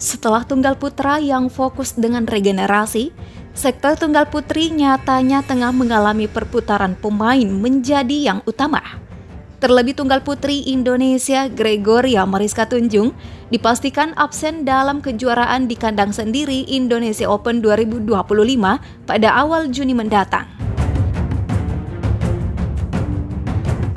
Setelah tunggal putra yang fokus dengan regenerasi, sektor tunggal putri nyatanya tengah mengalami perputaran pemain menjadi yang utama. Terlebih tunggal putri Indonesia Gregoria Mariska Tunjung dipastikan absen dalam kejuaraan di kandang sendiri Indonesia Open 2025 pada awal Juni mendatang.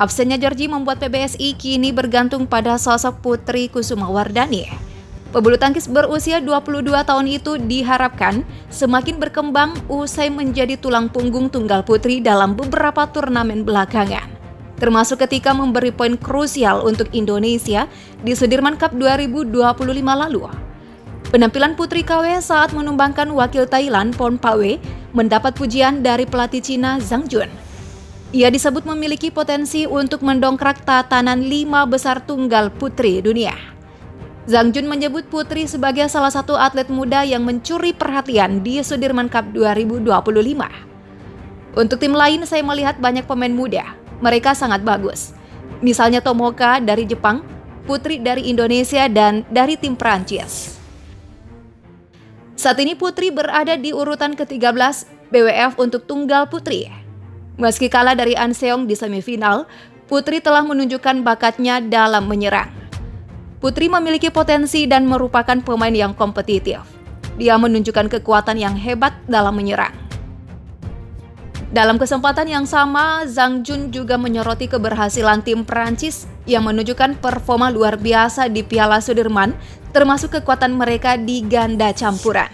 Absennya Georgie membuat PBSI kini bergantung pada sosok Putri Kusumawardhani. Pebulu tangkis berusia 22 tahun itu diharapkan semakin berkembang usai menjadi tulang punggung tunggal putri dalam beberapa turnamen belakangan, termasuk ketika memberi poin krusial untuk Indonesia di Sudirman Cup 2025 lalu. Penampilan Putri KW saat menumbangkan wakil Thailand Pornpawe mendapat pujian dari pelatih Cina Zhang Jun. Ia disebut memiliki potensi untuk mendongkrak tatanan 5 besar tunggal putri dunia. Zhang Jun menyebut Putri sebagai salah satu atlet muda yang mencuri perhatian di Sudirman Cup 2025. Untuk tim lain saya melihat banyak pemain muda, mereka sangat bagus. Misalnya Tomoka dari Jepang, Putri dari Indonesia, dan dari tim Prancis. Saat ini Putri berada di urutan ke-13 BWF untuk tunggal putri. Meski kalah dari An Seong di semifinal, Putri telah menunjukkan bakatnya dalam menyerang. Putri memiliki potensi dan merupakan pemain yang kompetitif. Dia menunjukkan kekuatan yang hebat dalam menyerang. Dalam kesempatan yang sama, Zhang Jun juga menyoroti keberhasilan tim Prancis yang menunjukkan performa luar biasa di Piala Sudirman, termasuk kekuatan mereka di ganda campuran.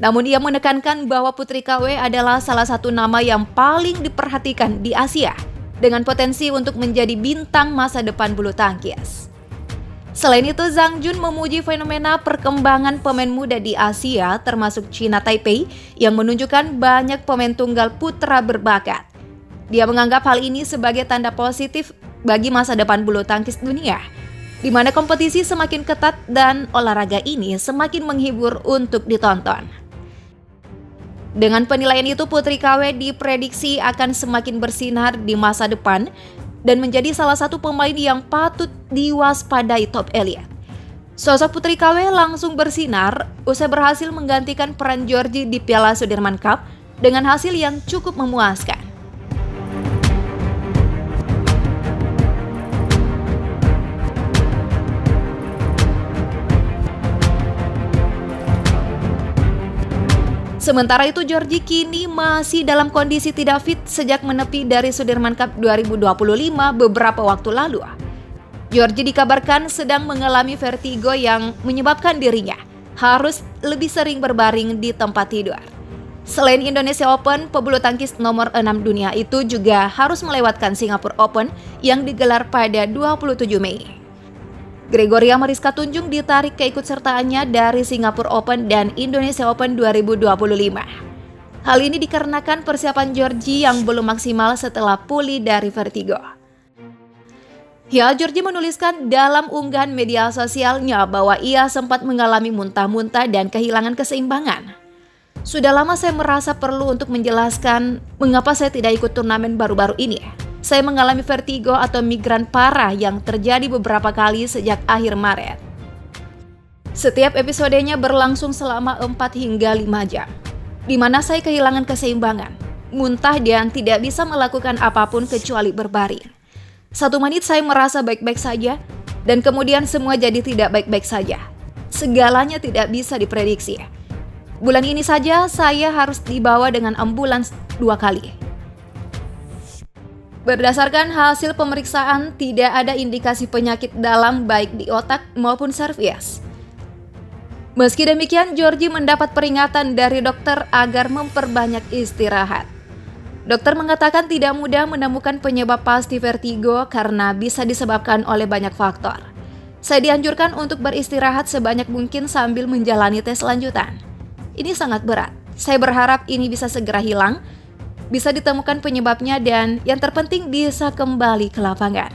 Namun ia menekankan bahwa Putri KW adalah salah satu nama yang paling diperhatikan di Asia, dengan potensi untuk menjadi bintang masa depan bulu tangkis. Selain itu, Zhang Jun memuji fenomena perkembangan pemain muda di Asia, termasuk China Taipei, yang menunjukkan banyak pemain tunggal putra berbakat. Dia menganggap hal ini sebagai tanda positif bagi masa depan bulu tangkis dunia, di mana kompetisi semakin ketat dan olahraga ini semakin menghibur untuk ditonton. Dengan penilaian itu, Putri KW diprediksi akan semakin bersinar di masa depan dan menjadi salah satu pemain yang patut diwaspadai top elit. Sosok Putri KW langsung bersinar usai berhasil menggantikan peran Georgie di Piala Sudirman Cup dengan hasil yang cukup memuaskan. Sementara itu, Georgie kini masih dalam kondisi tidak fit sejak menepi dari Sudirman Cup 2025 beberapa waktu lalu. Georgie dikabarkan sedang mengalami vertigo yang menyebabkan dirinya harus lebih sering berbaring di tempat tidur. Selain Indonesia Open, pebulu tangkis nomor 6 dunia itu juga harus melewatkan Singapore Open yang digelar pada 27 Mei. Gregoria Mariska Tunjung ditarik keikutsertaannya dari Singapore Open dan Indonesia Open 2025. Hal ini dikarenakan persiapan Georgie yang belum maksimal setelah pulih dari vertigo. Georgie menuliskan dalam unggahan media sosialnya bahwa ia sempat mengalami muntah-muntah dan kehilangan keseimbangan. Sudah lama saya merasa perlu untuk menjelaskan mengapa saya tidak ikut turnamen baru-baru ini. Saya mengalami vertigo atau migran parah yang terjadi beberapa kali sejak akhir Maret. Setiap episodenya berlangsung selama 4 hingga 5 jam, di mana saya kehilangan keseimbangan, muntah dan tidak bisa melakukan apapun kecuali berbaring. 1 menit saya merasa baik-baik saja, dan kemudian semua jadi tidak baik-baik saja. Segalanya tidak bisa diprediksi. Bulan ini saja saya harus dibawa dengan ambulans 2 kali. Berdasarkan hasil pemeriksaan, tidak ada indikasi penyakit dalam baik di otak maupun serviks. Meski demikian, Georgie mendapat peringatan dari dokter agar memperbanyak istirahat. Dokter mengatakan tidak mudah menemukan penyebab pasti vertigo karena bisa disebabkan oleh banyak faktor. Saya dianjurkan untuk beristirahat sebanyak mungkin sambil menjalani tes lanjutan. Ini sangat berat. Saya berharap ini bisa segera hilang, bisa ditemukan penyebabnya, dan yang terpenting bisa kembali ke lapangan.